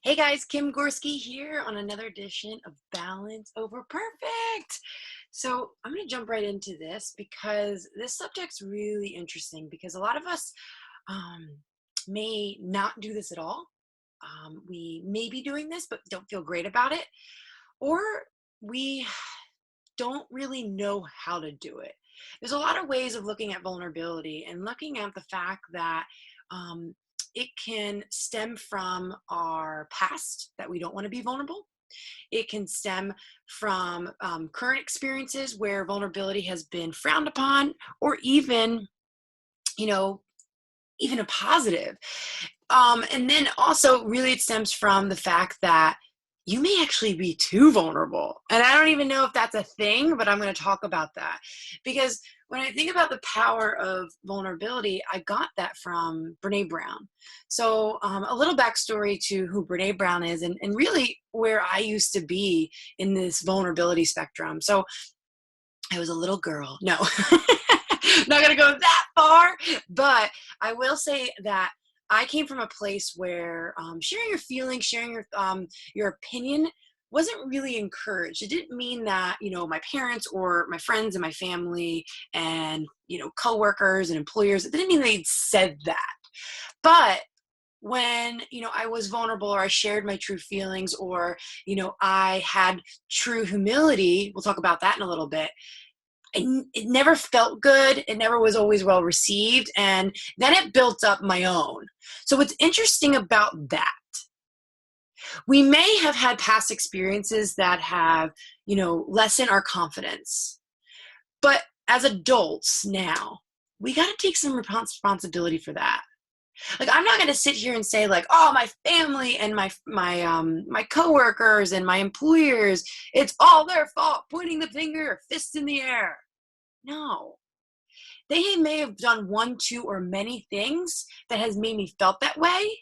Hey guys, Kim Gorski here on another edition of Balance Over Perfect. So I'm going to jump right into this because this subject's really interesting because a lot of us um, may not do this at all. We may be doing this but don't feel great about it, or we don't really know how to do it. There's a lot of ways of looking at vulnerability and looking at the fact that um, it can stem from our past that we don't want to be vulnerable. It can stem from current experiences where vulnerability has been frowned upon, or even, you know, even a positive. And then also, really, it stems from the fact that you may actually be too vulnerable. And I don't even know if that's a thing, but I'm going to talk about that. Because when I think about the power of vulnerability, I got that from Brene Brown. So, a little backstory to who Brene Brown is and really where I used to be in this vulnerability spectrum. So, I was a little girl. No, not going to go that far, but I will say that I came from a place where sharing your feelings, sharing your opinion wasn't really encouraged. It didn't mean that, my parents or my friends and my family and, coworkers and employers, it didn't mean they said that. But when, I was vulnerable or I shared my true feelings or, I had true humility, we'll talk about that in a little bit. It never felt good. It never was always well received. And then it built up my own. So what's interesting about that, we may have had past experiences that have, lessened our confidence. But as adults now, we got to take some responsibility for that. Like, I'm not going to sit here and say like, oh, my family and my coworkers and my employers, it's all their fault, pointing the finger, fists in the air. No, they may have done one, two, or many things that has made me felt that way,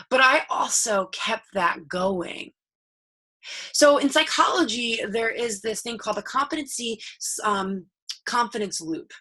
but I also kept that going. So in psychology, there is this thing called the confidence loop.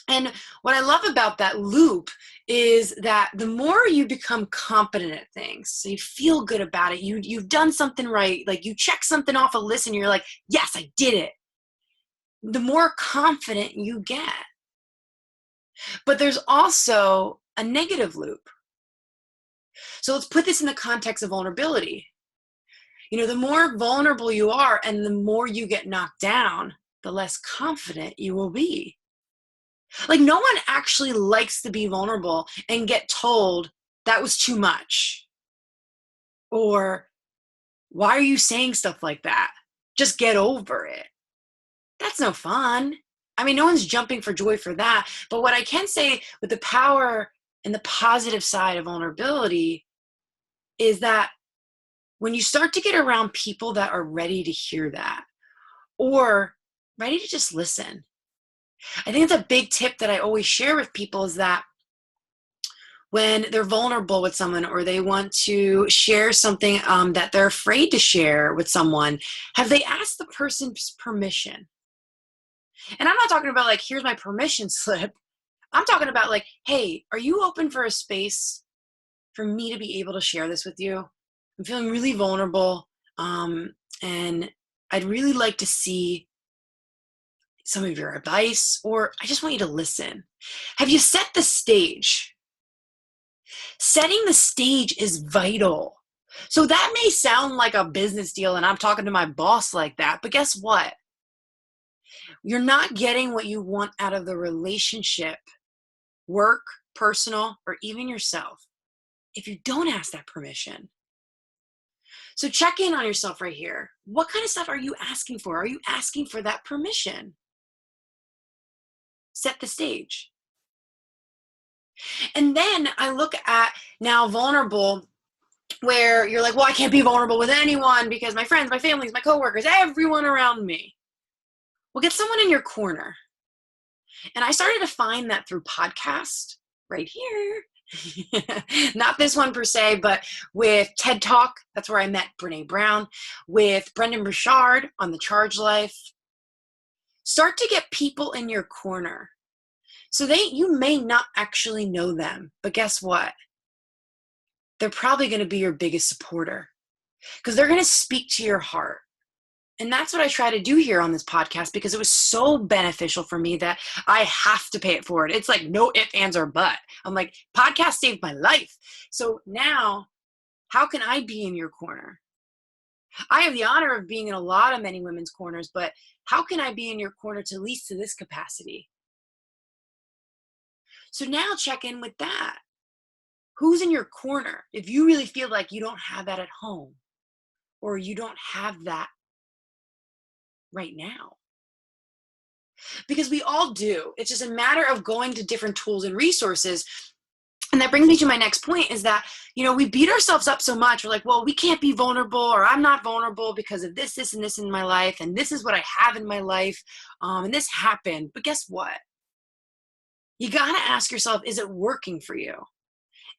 And what I love about that loop is that the more you become competent at things, so you feel good about it, you've done something right, like you check something off a list and you're like, yes, I did it. The more confident you get. But there's also a negative loop. So let's put this in the context of vulnerability. The more vulnerable you are and the more you get knocked down, the less confident you will be. Like, no one actually likes to be vulnerable and get told that was too much. Or, why are you saying stuff like that? Just get over it. That's no fun. I mean, no one's jumping for joy for that. But what I can say with the power and the positive side of vulnerability is that when you start to get around people that are ready to hear that or ready to just listen, I think it's a big tip that I always share with people is that when they're vulnerable with someone or they want to share something that they're afraid to share with someone, have they asked the person's permission? And I'm not talking about like, here's my permission slip. I'm talking about like, hey, are you open for a space for me to be able to share this with you? I'm feeling really vulnerable. And I'd really like to see some of your advice, or I just want you to listen. Have you set the stage? Setting the stage is vital. So that may sound like a business deal and I'm talking to my boss like that, but guess what? You're not getting what you want out of the relationship, work, personal, or even yourself, if you don't ask that permission. So check in on yourself right here. What kind of stuff are you asking for? Are you asking for that permission? Set the stage. And then I look at now vulnerable, where you're like, well, I can't be vulnerable with anyone because my friends, my families, my coworkers, everyone around me. Well, get someone in your corner. And I started to find that through podcasts right here. Not this one per se, but with TED Talk. That's where I met Brene Brown. With Brendan Burchard on The Charge Life. Start to get people in your corner. So you may not actually know them, but guess what? they're probably going to be your biggest supporter because they're going to speak to your heart. And that's what I try to do here on this podcast because it was so beneficial for me that I have to pay it forward. It's like no ifs, ands, or but. I'm like, podcast saved my life. So now, how can I be in your corner? I have the honor of being in a lot of many women's corners, but how can I be in your corner to at least to this capacity? So now check in with that. Who's in your corner? If you really feel like you don't have that at home or you don't have that right now. Because we all do. It's just a matter of going to different tools and resources. And that brings me to my next point is that, we beat ourselves up so much. We're like, well, we can't be vulnerable or I'm not vulnerable because of this, this, and this in my life. And this is what I have in my life. And this happened. But guess what? You got to ask yourself, is it working for you?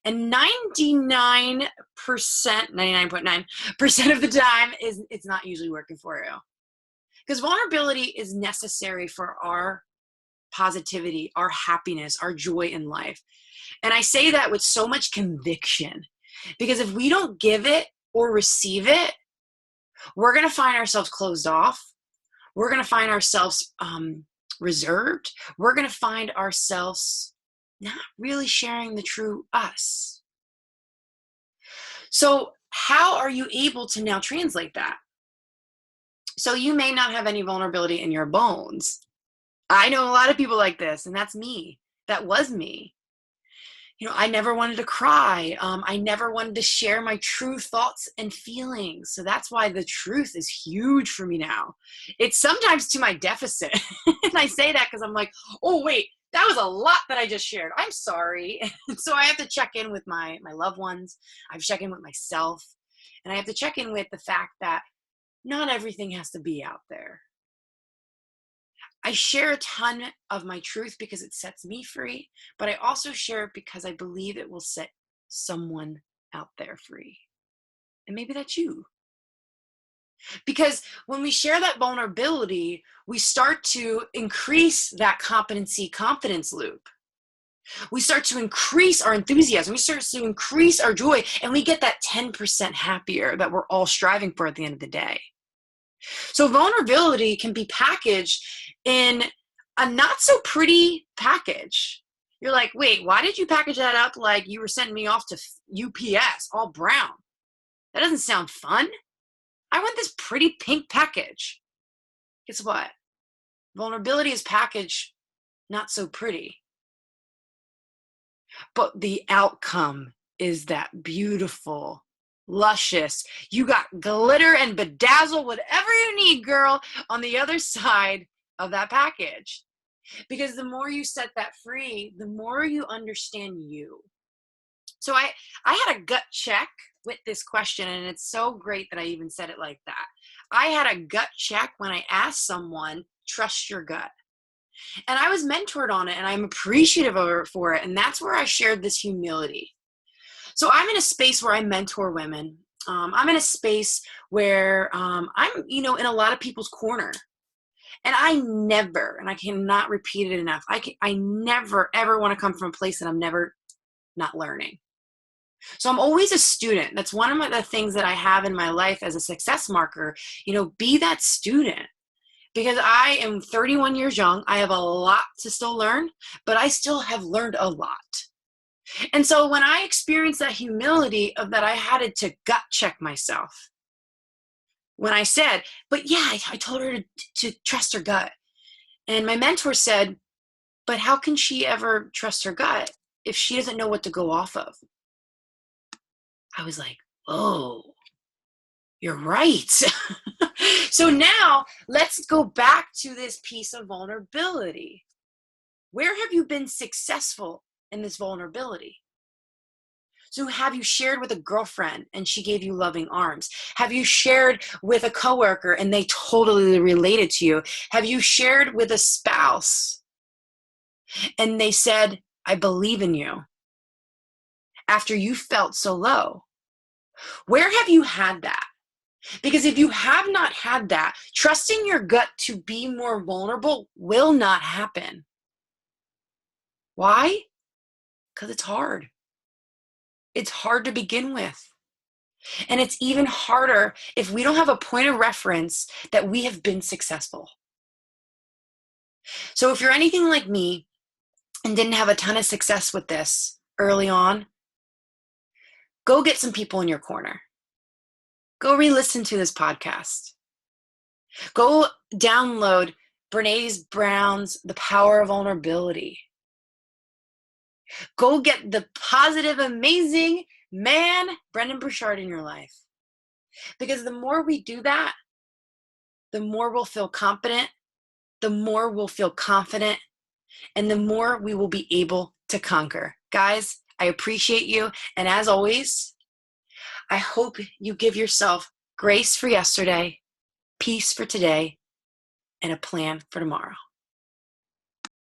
And 99.9% of the time it's not usually working for you. Because vulnerability is necessary for our positivity, our happiness, our joy in life. And I say that with so much conviction because if we don't give it or receive it, we're going to find ourselves closed off. We're going to find ourselves reserved. We're going to find ourselves not really sharing the true us. So how are you able to now translate that? So you may not have any vulnerability in your bones. I know a lot of people like this, and that's me. That was me. I never wanted to cry. I never wanted to share my true thoughts and feelings. So that's why the truth is huge for me now. It's sometimes to my deficit. And I say that because I'm like, oh, wait, that was a lot that I just shared. I'm sorry. So I have to check in with my loved ones. I have to check in with myself. And I have to check in with the fact that not everything has to be out there. I share a ton of my truth because it sets me free, but I also share it because I believe it will set someone out there free. And maybe that's you. Because when we share that vulnerability, we start to increase that competency confidence loop. We start to increase our enthusiasm. We start to increase our joy, and we get that 10% happier that we're all striving for at the end of the day. So vulnerability can be packaged in a not so pretty package. You're like, wait, why did you package that up like you were sending me off to UPS all brown? That doesn't sound fun. I want this pretty pink package. Guess what? Vulnerability is packaged not so pretty. But the outcome is that beautiful, luscious, you got glitter and bedazzle, whatever you need, girl, on the other side of that package. Because the more you set that free, the more you understand you. So I had a gut check with this question, and it's so great that I even said it like that. I had a gut check when I asked someone, trust your gut. And I was mentored on it, and I'm appreciative of it for it. And that's where I shared this humility. So I'm in a space where I mentor women. I'm in a space where I'm, in a lot of people's corner. And I never, and I cannot repeat it enough, I never, ever want to come from a place that I'm never not learning. So I'm always a student. That's one of the things that I have in my life as a success marker, be that student. Because I am 31 years young. I have a lot to still learn, but I still have learned a lot. And so when I experienced that humility of that I had to gut check myself, when I said, but yeah, I told her to trust her gut. And my mentor said, but how can she ever trust her gut if she doesn't know what to go off of? I was like, oh, you're right. So now let's go back to this piece of vulnerability. Where have you been successful in this vulnerability? So have you shared with a girlfriend and she gave you loving arms? Have you shared with a coworker and they totally related to you? Have you shared with a spouse and they said, I believe in you after you felt so low? Where have you had that? Because if you have not had that, trusting your gut to be more vulnerable will not happen. Why? Because it's hard. It's hard to begin with. And it's even harder if we don't have a point of reference that we have been successful. So if you're anything like me and didn't have a ton of success with this early on, go get some people in your corner. Go re-listen to this podcast. Go download Brené Brown's The Power of Vulnerability. Go get the positive, amazing man, Brendon Burchard, in your life. Because the more we do that, the more we'll feel competent, the more we'll feel confident, and the more we will be able to conquer. Guys, I appreciate you. And as always, I hope you give yourself grace for yesterday, peace for today, and a plan for tomorrow.